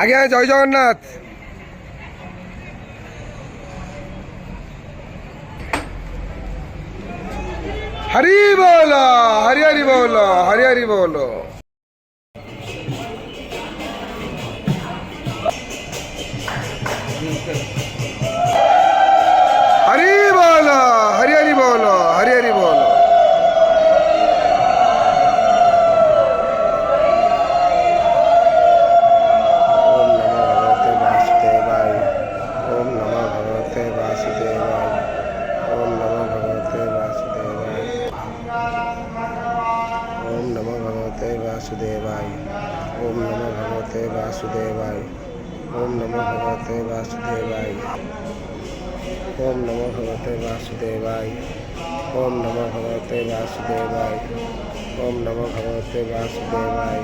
আগে জয় জগন্নাথ। হরি বল, হরি হরি বল, হরি হরি বল। হরি বল, হরি হরি বল, হরি হরি বল। ओम नमो भगवते वासुदेवाय। ओम नमो भगवते वासुदेवाय। ओम नमो भगवते वासुदेवाय। ओम नमो भगवते वासुदेवाय। ओम नमो भगवते वासुदेवाय। ओम नमो भगवते वासुदेवाय। ओम नमो भगवते वासुदेवाय। ओम नमो भगवते वासुदेवाय।